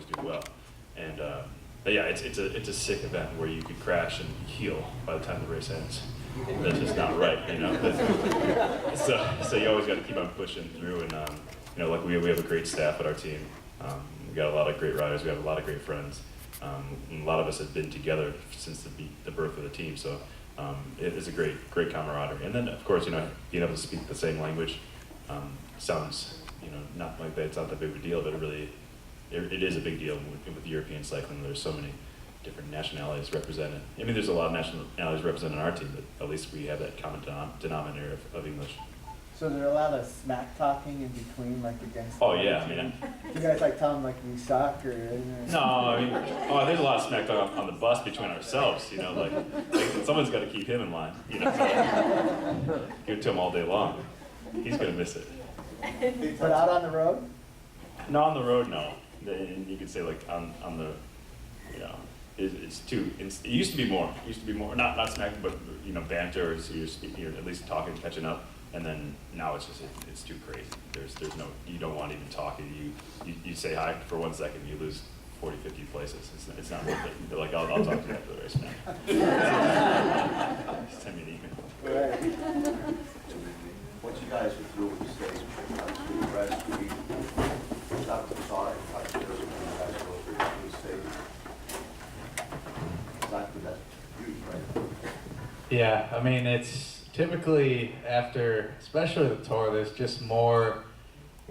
always do well. And but yeah, it's a sick event where you could crash and heal by the time the race ends. That's just not right, you know. So you always got to keep on pushing through, and you know, like we have a great staff at our team. We got a lot of great riders. We have a lot of great friends. And a lot of us have been together since the birth of the team. So it is a great camaraderie. And then of course, you know, being able to speak the same language sounds, you know, not like that. It's not that big of a deal, but it is a big deal with European cycling. There's so many different nationalities represented. I mean, there's a lot of nationalities represented on our team, but at least we have that common denominator of English. So there are a lot of smack talking in between, like against. Oh yeah, I mean. Do you guys like tell them like we suck or? No, I mean, there's a lot of smack talk on the bus between ourselves. You know, like someone's got to keep him in line. You know, give it to him all day long. He's gonna miss it. But out on the road? No, on the road, no. And you could say like on the, you know, it used to be more. It used to be more, not smack, but you know, banter, or so you're at least talking, catching up. And then now it's just it's too crazy. There's no, you don't want to even talk. You say hi for 1 second, you lose 40, 50 places. It's not worth it. They're like, I'll talk to you after the race, man. Just send me an email. Right. What you guys would do with the states, to the rest, would be not the sorry, like this, when you guys go through the states. That's huge, right? Yeah, I mean, it's typically after, especially the Tour, there's just more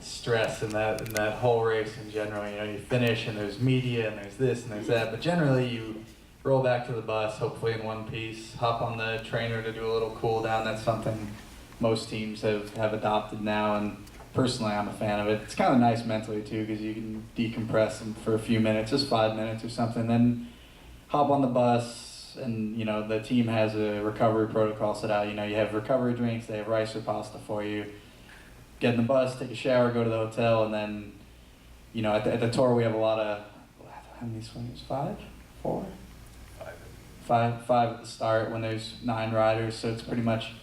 stress in that whole race in general. You know, you finish and there's media and there's this and there's that, but generally you roll back to the bus, hopefully in one piece, hop on the trainer to do a little cool down. That's something most teams have adopted now, and personally I'm a fan of it. It's kind of nice mentally too, because you can decompress them for a few minutes, just 5 minutes or something, then hop on the bus. And you know, the team has a recovery protocol set out. You know, you have recovery drinks, they have rice or pasta for you. Get in the bus, take a shower, go to the hotel, and then, you know, at the Tour we have a lot of, how many swingers? 5? 4? 5 at the start when there's 9 riders, so it's pretty much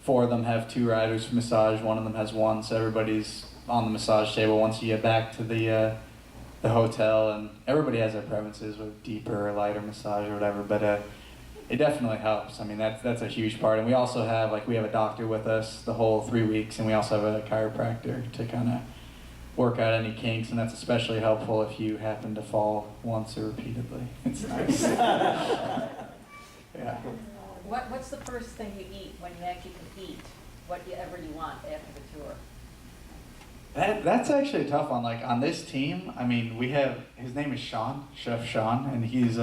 4 of them have 2 riders for massage, 1 of them has 1, so everybody's on the massage table once you get back to the hotel, and everybody has their preferences with deeper or lighter massage or whatever, but it definitely helps. I mean, that's a huge part. And we also have, like, we have a doctor with us the whole 3 weeks, and we also have a chiropractor to kind of work out any kinks, and that's especially helpful if you happen to fall once or repeatedly. It's nice. Yeah. What's the first thing you eat when you actually can eat whatever you want after the tour? That's actually a tough one. Like on this team, I mean, we have, his name is Sean, Chef Sean, and he's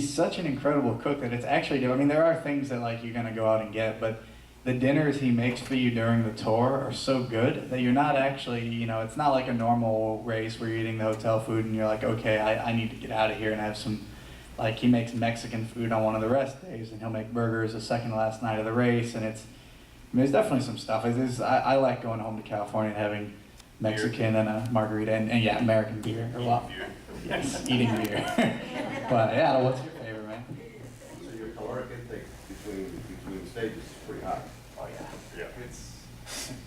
such an incredible cook that it's actually, I mean, there are things that like you're gonna go out and get, but the dinners he makes for you during the tour are so good that you're not actually, you know, it's not like a normal race where you're eating the hotel food and you're like, okay, I need to get out of here and have some, like he makes Mexican food on one of the rest days, and he'll make burgers the second to last night of the race, and it's, I mean, there's definitely some stuff. I like going home to California and having Mexican beer and a margarita and yeah, American beer. Or well, yes, eating beer. But yeah, what's your favorite, man? So your caloric intake between stages is pretty high. Oh yeah.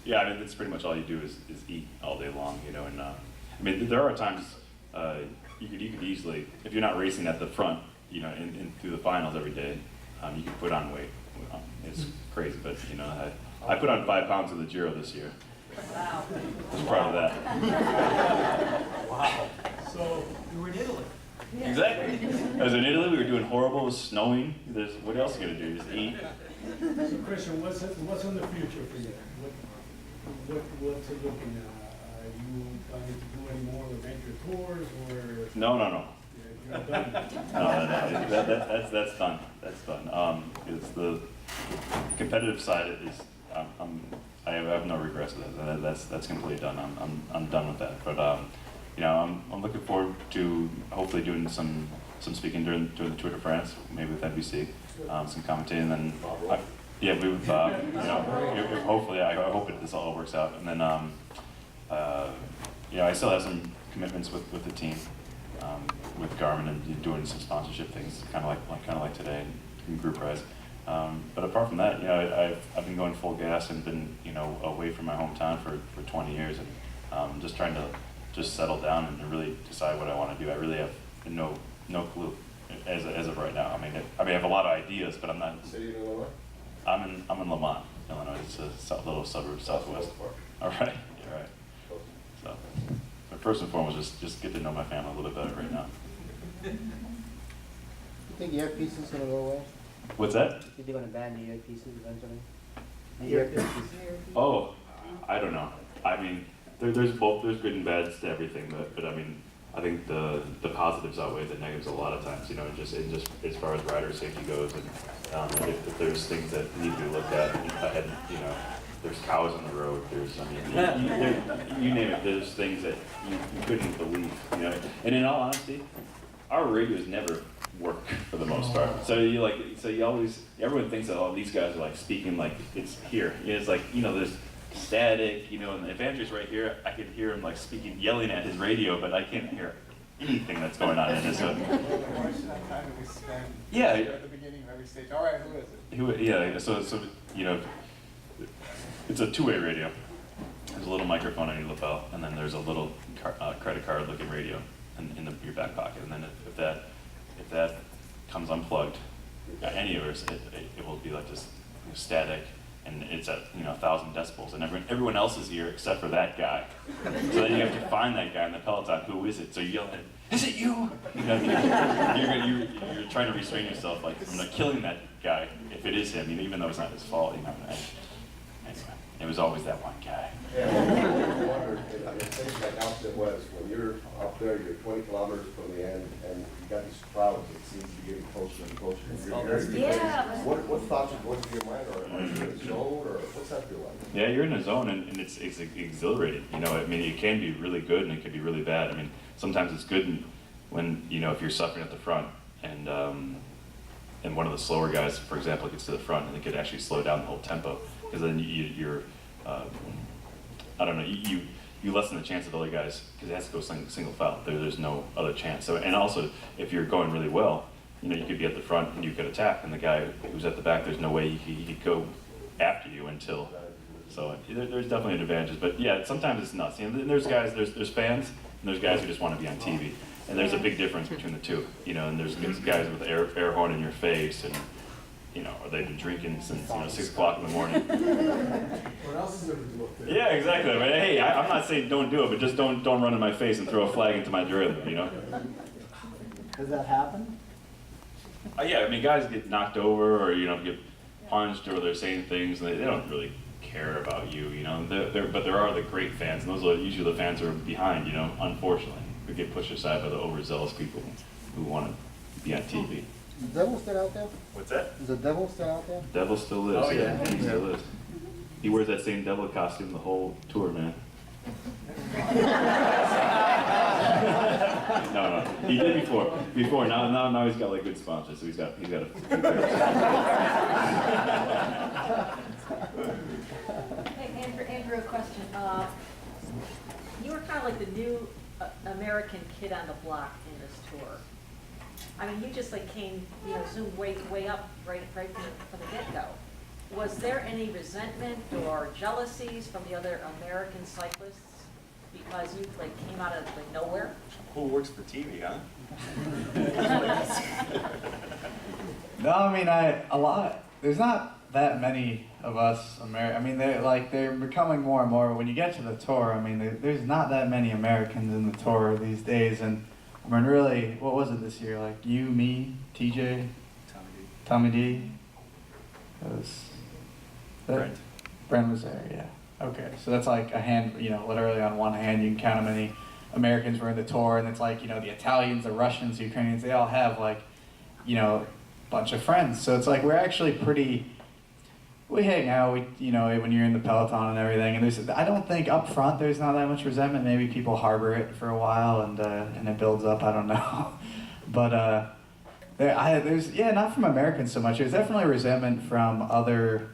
Yeah, I mean, that's pretty much all you do is eat all day long, you know. And I mean, there are times you could easily, if you're not racing at the front, you know, in through the finals every day, you could put on weight. It's crazy, but you know, I put on 5 pounds of the Giro this year. Wow. I was proud of that. Wow. So you were in Italy. Exactly. I was in Italy. We were doing horrible. It was snowing. What else are you gonna do? Just eat. So Christian, what's in the future for you? What's it looking at? Are you planning to do any more adventure tours, or? No. You're done? No. That's done. That's done. It's the competitive side is. I have no regrets with that. That's completely done. I'm done with that. But you know, I'm looking forward to hopefully doing some speaking during the Tour de France, maybe with NBC, some commentating, and then yeah, we would, you know, hopefully I hope this all works out, and then you know, I still have some commitments with the team, with Garmin, and doing some sponsorship things, kind of like today in group rides. But apart from that, you know, I've been going full gas and been, you know, away from my hometown for 20 years, and just trying to just settle down and really decide what I want to do. I really have no clue as of right now. I mean, I have a lot of ideas, but I'm not. City of Illinois? I'm in Lamont, Illinois. It's a little suburb southwest. All right, yeah, right. So, but first and foremost, just get to know my family a little better right now. You think earpiece is gonna go away? What's that? You think they're gonna ban the earpieces eventually? The Earpiece. earpieces. Oh, I don't know. I mean, there's good and bads to everything, but I mean, I think the positives outweigh the negatives a lot of times. You know, just as far as rider safety goes, and if there's things that need to be looked at ahead, you know, there's cows on the road. There's, I mean, you name it. There's things that you couldn't believe. You know, and in all honesty, our radios never work for the most part. So you always, everyone thinks that all these guys are like speaking like it's here. You know, it's like, you know, there's static, you know, and if Andrew's right here, I could hear him like speaking, yelling at his radio, but I can't hear anything that's going on in it. So, yeah. At the beginning of every stage. All right, who is it? Yeah, so you know, it's a two-way radio. There's a little microphone on your lapel, and then there's a little credit card-looking radio in your back pocket. And then if that comes unplugged, any of ours, it will be like this static, and it's at 1,000 decibels, and everyone else is here except for that guy. So then you have to find that guy in the Peloton. Who is it? So you yell at him, "Is it you?" You know, you're trying to restrain yourself, like from not killing that guy if it is him, even though it's not his fault. You know. Anyway, it was always that one guy. Yeah, I wonder, in things like out the west, when you're up there, you're 20 kilometers from the end, and you got these crowds that seem to be getting closer and closer. And you're hearing Yeah. what thoughts are going through your mind, or are you in a zone, or what's that feel like? Yeah, you're in a zone, and it's exhilarating. You know, I mean, it can be really good, and it can be really bad. I mean, sometimes it's good when, you know, if you're suffering at the front, and one of the slower guys, for example, gets to the front, and it could actually slow down the whole tempo, because then you're I don't know, you lessen the chance of the other guys, because it has to go single file. There's no other chance. So, and also, if you're going really well, you know, you could be at the front and you could attack, and the guy who's at the back, there's no way he could go after you until. So there's definitely advantages, but yeah, sometimes it's nuts. You know, there's guys, there's fans, and there's guys who just want to be on TV, and there's a big difference between the two. You know, and there's guys with air horn in your face, and you know, or they've been drinking since 6 o'clock in the morning. What else is there to do up there? Yeah, exactly. I mean, hey, I'm not saying don't do it, but just don't drill in my face and throw a flag into my drill, you know? Does that happen? Yeah, I mean, guys get knocked over or, you know, get punched or they're saying things and they don't really care about you, you know? But there are the great fans, and those are usually the fans who are behind, you know, unfortunately. We get pushed aside by the overzealous people who want to be on TV. Is the devil still out there? What's that? Is the devil still out there? Devil still lives. Oh, yeah. He still lives. He wears that same devil costume the whole tour, man. No, he did before. Now he's got like good sponsors, so he's got a few Hey, Andrew, a question. You were kind of like the new American kid on the block in this tour. I mean, you just like came, you know, zoomed way up right from the get-go. Was there any resentment or jealousies from the other American cyclists because you like came out of like nowhere? Who works for TV, huh? No, I mean, there's not that many of us I mean, they're becoming more and more. When you get to the tour, I mean, there's not that many Americans in the tour these days. And I mean, really, what was it this year? Like you, me, TJ, Tommy D. Brent was there, yeah. Okay, so that's like a hand, you know, literally on one hand you can count how many Americans were in the tour, and it's like, you know, the Italians, the Russians, the Ukrainians, they all have like, you know, a bunch of friends. So it's like we're actually we hang out, you know, when you're in the Peloton and everything, and I don't think up front there's not that much resentment. Maybe people harbor it for a while and it builds up, I don't know. But there's not from Americans so much. There's definitely resentment from other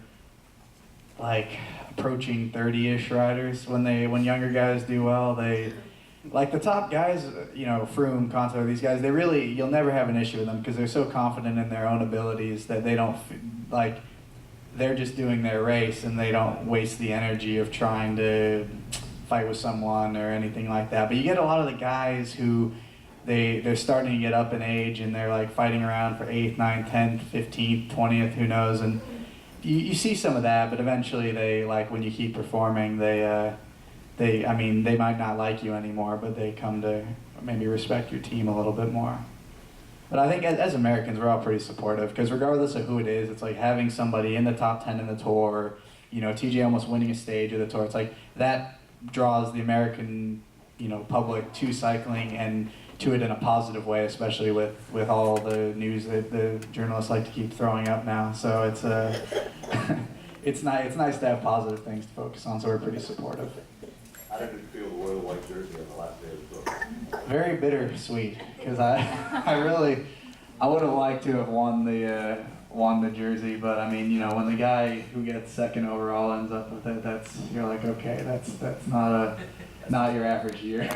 like approaching 30-ish riders when younger guys do well. They like the top guys, you know, Froome, Conto, these guys, you'll never have an issue with them because they're so confident in their own abilities that they don't they're just doing their race and they don't waste the energy of trying to fight with someone or anything like that. But you get a lot of the guys who they're starting to get up in age and they're like fighting around for 8th, 9th, 10th, 15th, 20th, who knows. And you see some of that, but eventually they, like when you keep performing, I mean, they might not like you anymore, but they come to maybe respect your team a little bit more. But I think as Americans, we're all pretty supportive, because regardless of who it is, it's like having somebody in the top 10 in the tour, you know, TJ almost winning a stage of the tour. It's like that draws the American, you know, public to cycling and to it in a positive way, especially with all the news that the journalists like to keep throwing up now. So it's it's nice to have positive things to focus on. So we're pretty supportive. How did it feel to wear the white jersey on the last day of the tour? Very bittersweet, because I would have liked to have won the jersey, but I mean, you know, when the guy who gets second overall ends up with it, you're like, okay, that's not your average year.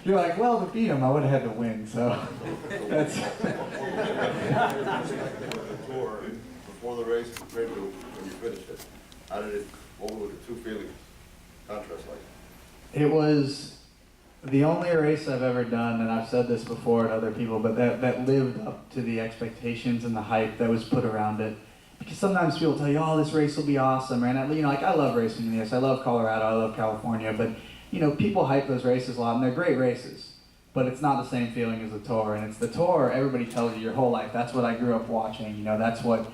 You're like, well, to beat him, I would have had to win, so that's. The tour before the race compared to when you finished it, what were the two feelings, contrast like? It was the only race I've ever done, and I've said this before to other people, but that lived up to the expectations and the hype that was put around it. Because sometimes people tell you, oh, this race will be awesome, and you know, like I love racing in this. I love Colorado, I love California, but you know, people hype those races a lot, and they're great races, but it's not the same feeling as the tour. And it's the tour, everybody tells you your whole life. That's what I grew up watching, you know, that's what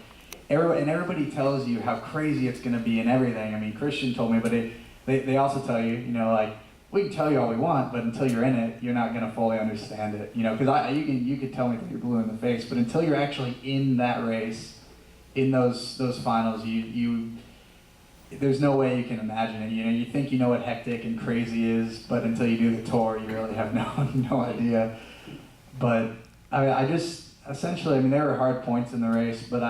everybody tells you how crazy it's going to be and everything. I mean, Christian told me, but they also tell you, you know, like, we can tell you all we want, but until you're in it, you're not going to fully understand it, you know, because you could tell me that you're blue in the face, but until you're actually in that race, in those finals, there's no way you can imagine it. You know, you think you know what hectic and crazy is, but until you do the tour, you really have no idea. But I just essentially, I mean, there were hard points in the race, but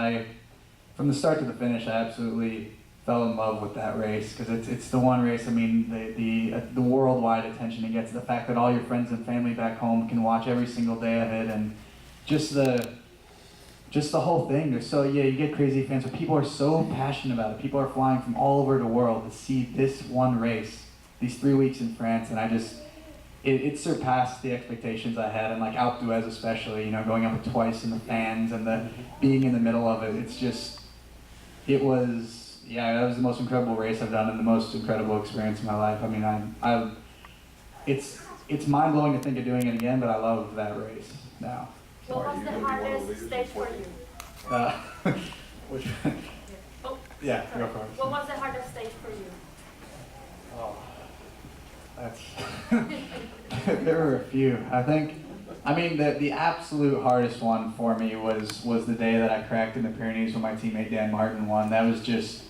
from the start to the finish, I absolutely fell in love with that race, because it's the one race. I mean, the worldwide attention it gets, the fact that all your friends and family back home can watch every single day of it, and just the whole thing. You get crazy fans, but people are so passionate about it. People are flying from all over the world to see this one race, these 3 weeks in France, and it surpassed the expectations I had, and like Alpe d'Huez especially, you know, going up twice in the fans and being in the middle of it. That was the most incredible race I've done and the most incredible experience of my life. I mean, it's mind blowing to think of doing it again, but I love that race now. What was the hardest stage for you? Which? Oh, Yeah, sorry. go for it. What was the hardest stage for you? Oh, that's. There were a few. I mean, the absolute hardest one for me was the day that I cracked in the Pyrenees when my teammate Dan Martin won. That was just,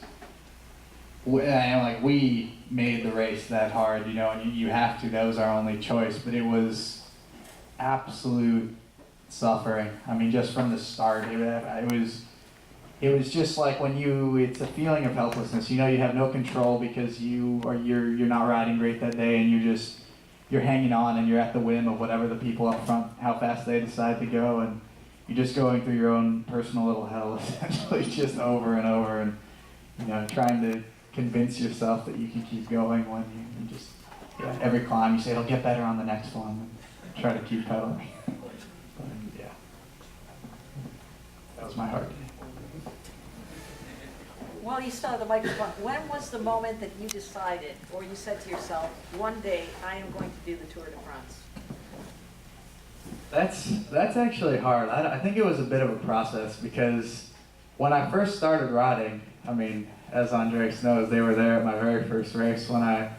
we made the race that hard, you know, and you have to. That was our only choice. But it was absolute suffering. I mean, just from the start, it was just like it's a feeling of helplessness. You know, you have no control because you're not riding great that day, and you're hanging on, and you're at the whim of whatever the people up front, how fast they decide to go, and you're just going through your own personal little hell, essentially, just over and over, and you know, trying to convince yourself that you can keep going when you just, every climb you say it'll get better on the next one, and try to keep pedaling. But, yeah, that was my hard day. Well, you still have the microphone. When was the moment that you decided, or you said to yourself, one day I am going to do the Tour de France? That's actually hard. I think it was a bit of a process, because when I first started riding, I mean, as Andres knows, they were there at my very first race when I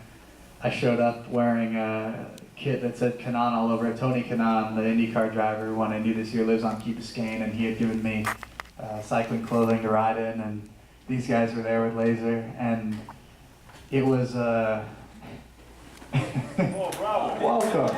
showed up wearing a kit that said Canon all over it. Tony Canon, the IndyCar driver who won Indy this year, lives on Key Biscayne, and he had given me cycling clothing to ride in, and these guys were there with Laser, and it was Oh, bravo. welcome.